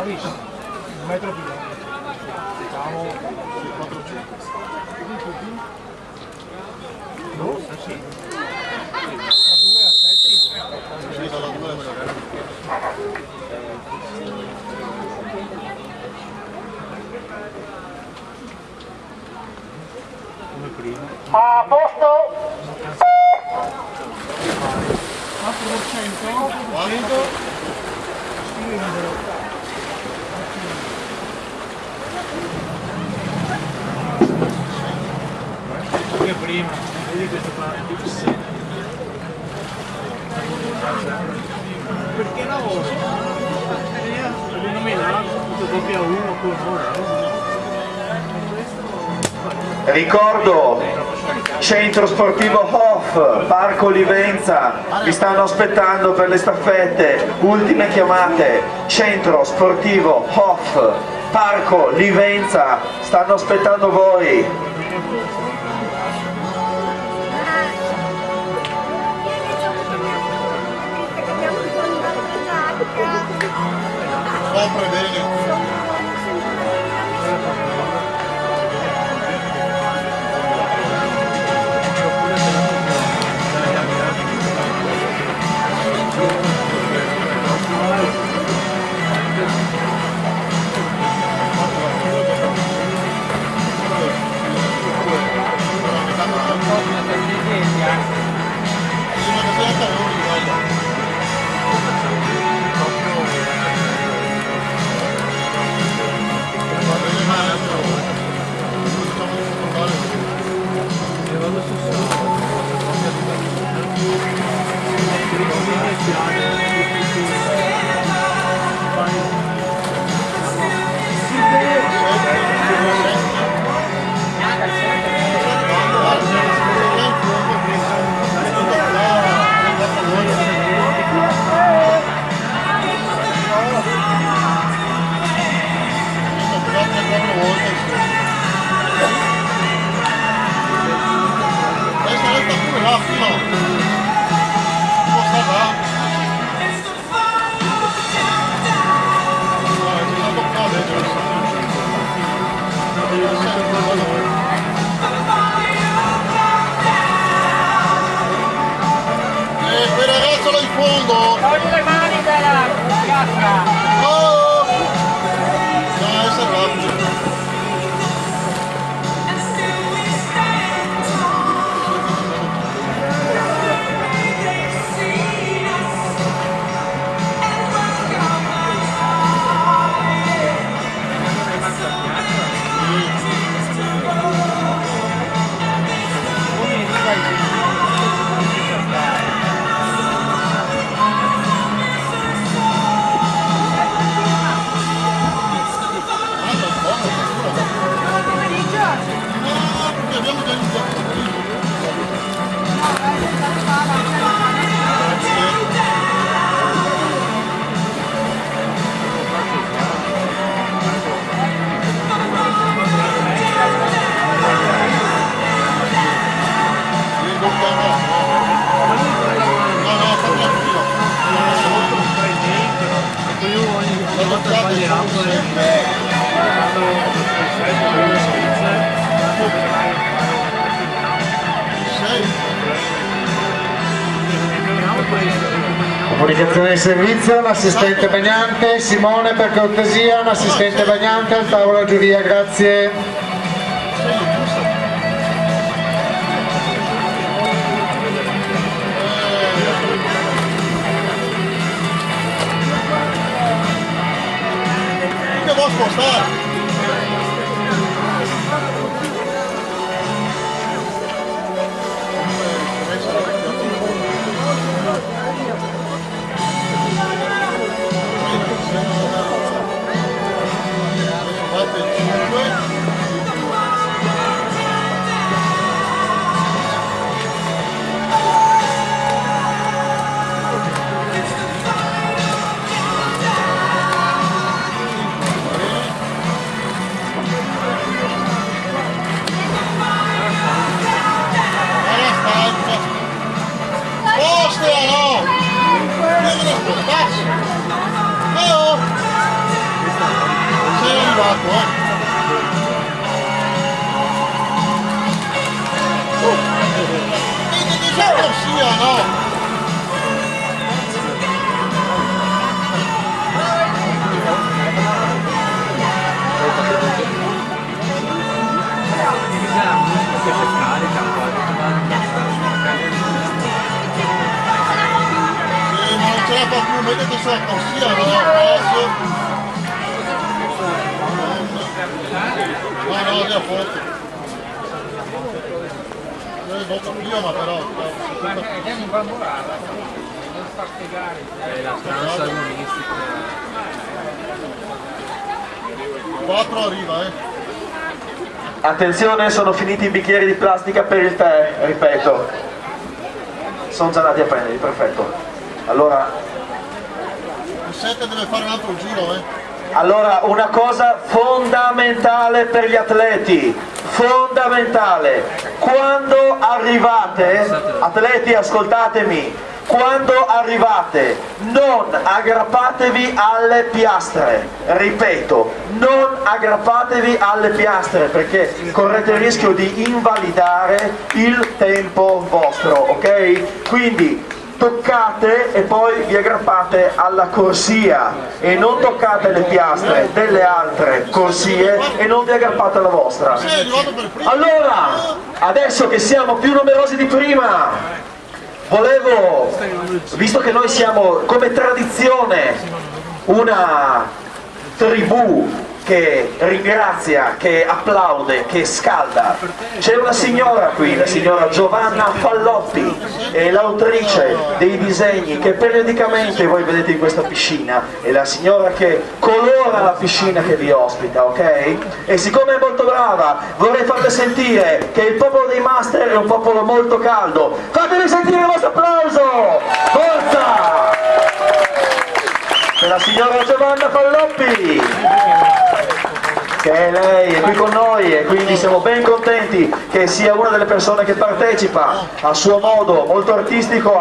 visto? Un metro più. Facciamo 400. No, sì. Da 2 a 7. Sì, dalla 2 a 7. Come prima. A posto! 4%? 100? Anche prima, vedi questo qua? Perché lavoro? Perché non mi dà tutto doppio a 1 con ora. Ricordo, centro sportivo Hof, Parco Livenza, vi stanno aspettando per le staffette, ultime chiamate, centro sportivo Hof, Parco Livenza, stanno aspettando voi. Quel ragazzo là in fondo! Togli le mani dalla cassa! Oh! No, essere rapido! Comunicazione di servizio, l'assistente bagnante, Simone per cortesia, un assistente bagnante al tavolo giuria, grazie. Che vuoi spostare? foto, Che corsia, no? Ma non ce la fa più, mettete sulla corsia, no? Adesso. No, già foto. Molto prima però. Andiamo in bambolata, non sta a spiegare. La stanza agonistica. 4 arriva, Attenzione, sono finiti i bicchieri di plastica per il tè, ripeto. Sono già andati a prenderli, perfetto. Allora, Il 7 deve fare un altro giro, Allora, una cosa fondamentale per gli atleti, fondamentale, quando arrivate, atleti ascoltatemi, quando arrivate non aggrappatevi alle piastre, ripeto, non aggrappatevi alle piastre perché correte il rischio di invalidare il tempo vostro, ok? Quindi toccate e poi vi aggrappate alla corsia e non toccate le piastre delle altre corsie e non vi aggrappate alla vostra. Sei arrivato per primo. Allora, adesso che siamo più numerosi di prima, volevo, visto che noi siamo come tradizione una tribù che ringrazia, che applaude, che scalda, c'è una signora qui, la signora Giovanna Falloppi, è l'autrice dei disegni che periodicamente voi vedete in questa piscina, è la signora che colora la piscina che vi ospita, ok? E siccome è molto brava vorrei farle sentire che il popolo dei master è un popolo molto caldo. Fatevi sentire il vostro applauso! Forza! Per la signora Giovanna Falloppi, che lei è qui con noi e quindi siamo ben contenti che sia una delle persone che partecipa a suo modo molto artistico